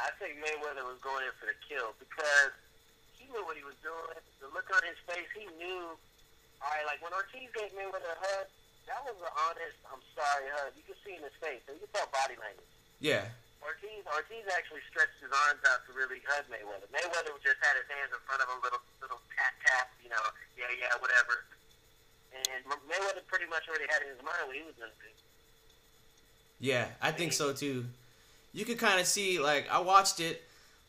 I think Mayweather was going in for the kill because he knew what he was doing. The look on his face, he knew. All right, like when Ortiz gave Mayweather a hug, that was an honest, I'm sorry hug. You could see in his face. So you could tell body language. Yeah. Ortiz actually stretched his arms out to really hug Mayweather. Mayweather just had his hands in front of him, little tap, yeah, whatever. And Mayweather pretty much already had in his mind what he was going to do. Yeah, I think so too. You could kind of see, like, I watched it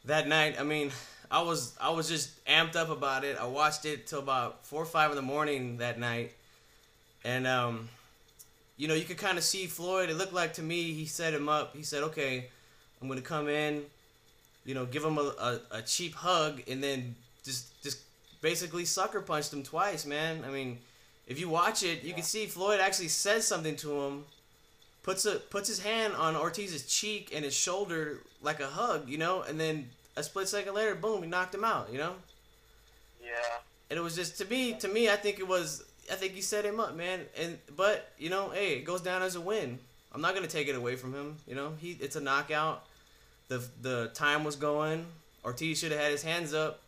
that night. I mean, I was just amped up about it. I watched it till about 4 or 5 in the morning that night, and you know, you could kind of see Floyd. It looked like to me he set him up. He said, "Okay, I'm gonna come in, you know, give him a cheap hug, and then just basically sucker punched him twice, man." I mean, if you watch it, you can see Floyd actually says something to him. Puts his hand on Ortiz's cheek and his shoulder like a hug, you know, and then a split second later, boom, he knocked him out, you know. Yeah. And it was just to me, I think he set him up, man. But you know, hey, it goes down as a win. I'm not gonna take it away from him, you know. It's a knockout. The time was going. Ortiz should have had his hands up,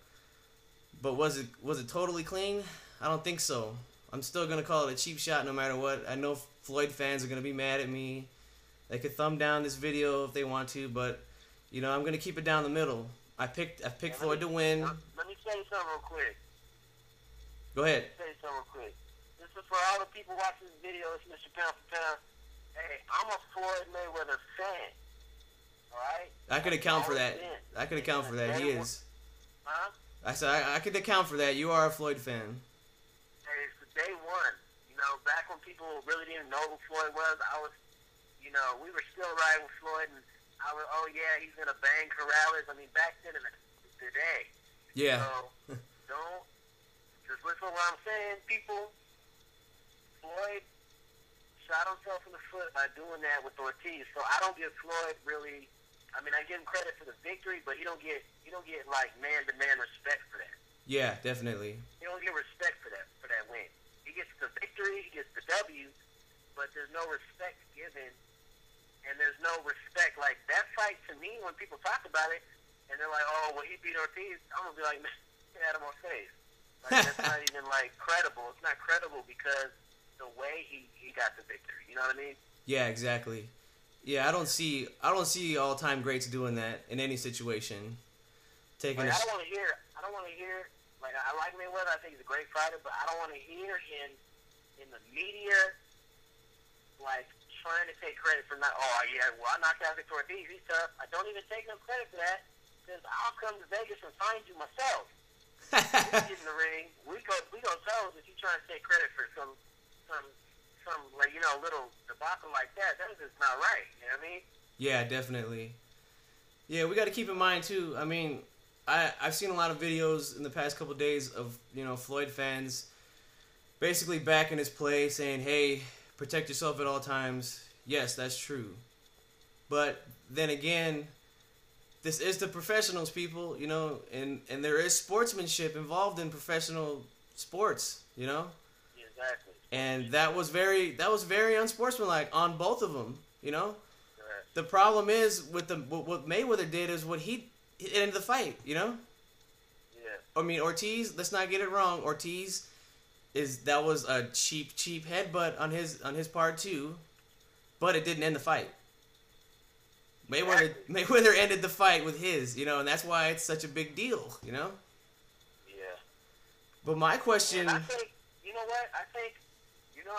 but was it totally clean? I don't think so. I'm still gonna call it a cheap shot no matter what. I know Floyd fans are gonna be mad at me. They could thumb down this video if they want to, but you know, I'm gonna keep it down the middle. I picked Floyd to win. Let me say something real quick. Go ahead. Let me say something real quick. This is for all the people watching this video. It's Mr. Pound for Pound. Hey, I'm a Floyd Mayweather fan. All right. I could account for that. I could account for that. He is. Huh? I said I could account for that. You are a Floyd fan. Hey, it's day one. You know, back when people really didn't know who Floyd was, you know, we were still riding with Floyd, and I was, oh yeah, he's gonna bang Corrales. I mean, back then in the day. Yeah. So don't just listen to what I'm saying, people. Floyd shot himself in the foot by doing that with Ortiz. So I don't give Floyd really. I mean, I give him credit for the victory, but you don't get like man-to-man respect for that. Yeah, definitely. You don't get respect for that win. He gets the victory, he gets the W, but there's no respect given, and there's no respect. Like, that fight, to me, when people talk about it, and they're like, oh, well, he beat Ortiz, I'm going to be like, man, get out of my face. Like, that's not even, like, credible. It's not credible because the way he got the victory. You know what I mean? Yeah, exactly. Yeah, I don't see all-time greats doing that in any situation. I don't want to hear, like, I like Mayweather, I think he's a great fighter, but I don't want to hear him in the media, like, trying to take credit for not, oh, yeah, well, I knocked out Victor Ortiz, he's tough. I don't even take no credit for that, because I'll come to Vegas and find you myself. We get in the ring, we go tell us if you trying to take credit for some like, you know, little debacle like that. That's just not right. You know what I mean? Yeah, definitely. Yeah, we got to keep in mind too. I mean, I've seen a lot of videos in the past couple of days of, you know, Floyd fans basically backing his play, saying, "Hey, protect yourself at all times." Yes, that's true. But then again, this is the professionals, people. You know, and there is sportsmanship involved in professional sports. You know. Exactly. And that was very unsportsmanlike on both of them, you know. Correct. The problem is with what Mayweather did is he ended the fight, you know. Yeah. I mean, Ortiz. Let's not get it wrong. Ortiz that was a cheap headbutt on his part too, but it didn't end the fight. Mayweather ended the fight with his, you know, and that's why it's such a big deal, you know. Yeah. But my question. And I think, you know what? I think. You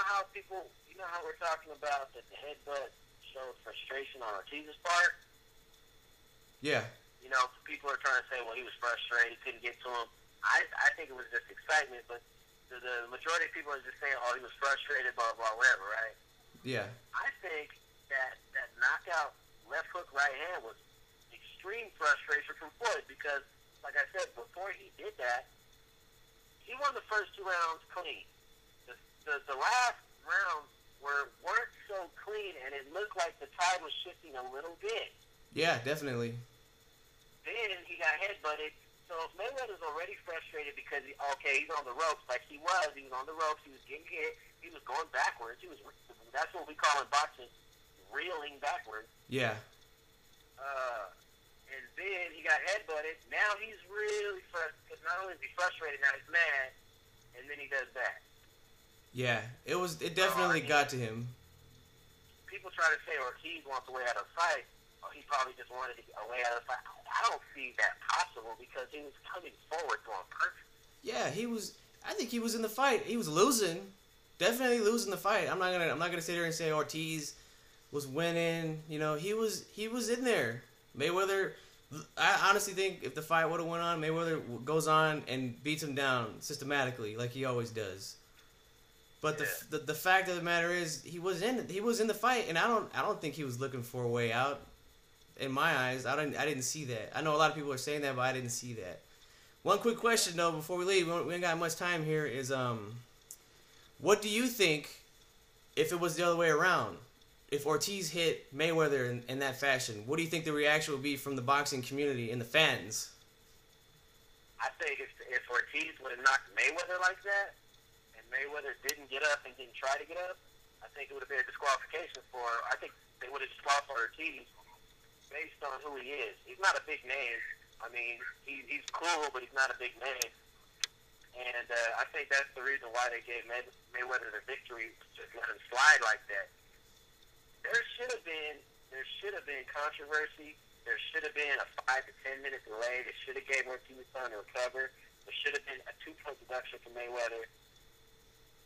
know how we're talking about that the headbutt showed frustration on Ortiz's part? Yeah. You know, people are trying to say, well, he was frustrated, couldn't get to him. I think it was just excitement, but the majority of people are just saying, oh, he was frustrated, blah, blah, whatever, right? Yeah. I think that knockout left hook right hand was extreme frustration from Floyd because, like I said, before he did that, he won the first 2 rounds clean. The last rounds weren't so clean, and it looked like the tide was shifting a little bit. Yeah, definitely. Then he got headbutted. So if Mayweather's already frustrated because he's on the ropes, like he was on the ropes, he was getting hit, he was going backwards. That's what we call in boxing, reeling backwards. Yeah. And then headbutted. Now he's really frustrated. Because not only is he frustrated, now he's mad, and then he does that. Yeah, it definitely got to him. People try to say Ortiz wants a way out of the fight. Or he probably just wanted to get a way out of the fight. I don't see that possible because he was coming forward to him perfect. Yeah, he was. I think he was in the fight. He was losing, definitely losing the fight. I'm not gonna sit here and say Ortiz was winning. You know, he was in there. Mayweather. I honestly think if the fight would have went on, Mayweather goes on and beats him down systematically like he always does. But the fact of the matter is he was in the fight, and I don't think he was looking for a way out. In my eyes, I didn't see that. I know a lot of people are saying that, but I didn't see that. One quick question though before we leave, we ain't got much time here. Is what do you think if it was the other way around? If Ortiz hit Mayweather in that fashion, what do you think the reaction would be from the boxing community and the fans? I think if Ortiz would have knocked Mayweather like that, and Mayweather didn't get up and didn't try to get up, I think it would have been a disqualification for. I think they would have disqualified Ortiz based on who he is. He's not a big name. I mean, he's cool, but he's not a big name. And I think that's the reason why they gave Mayweather the victory, just let him slide like that. There should have been controversy. There should have been a 5 to 10 minute delay. They should have gave Ortiz time to recover. There should have been a 2-point deduction for Mayweather.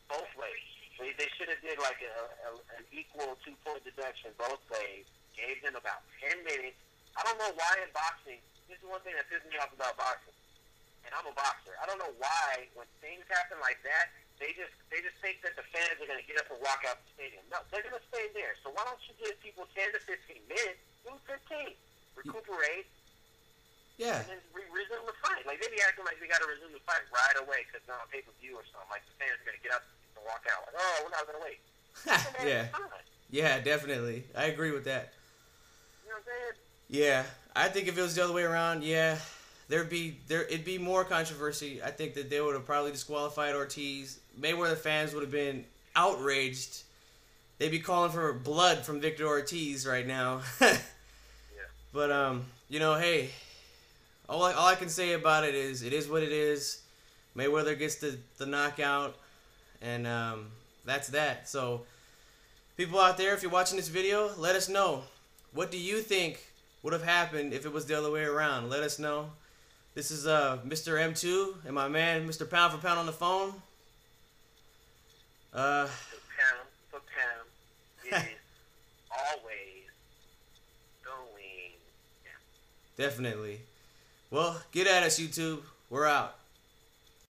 Both ways. They should have did like an equal 2-point deduction both ways. Gave them about 10 minutes. I don't know why in boxing, this is one thing that pisses me off about boxing, and I'm a boxer. I don't know why when things happen like that, they just think that the fans are going to get up and walk out the stadium. No, they're going to stay there. So why don't you give people 10 to 15 minutes, do 15, recuperate, yeah, and then resume the fight. Like they be acting like we got to resume the fight right away because they're on pay-per-view or something. Like the fans are going to get up and walk out. Like, oh, we're not going to wait. Yeah, definitely. I agree with that. You know what I'm saying? Yeah, I think if it was the other way around, yeah, it'd be more controversy. I think that they would have probably disqualified Ortiz. Mayweather fans would have been outraged. They'd be calling for blood from Victor Ortiz right now. Yeah. But you know, hey, all I can say about it is what it is. Mayweather gets the knockout, and that's that. So, people out there, if you're watching this video, let us know. What do you think would have happened if it was the other way around? Let us know. This is Mr. M2 and my man, Mr. Pound for Pound on the phone. Pound for pound, it is always going down. Definitely. Well, get at us, YouTube. We're out.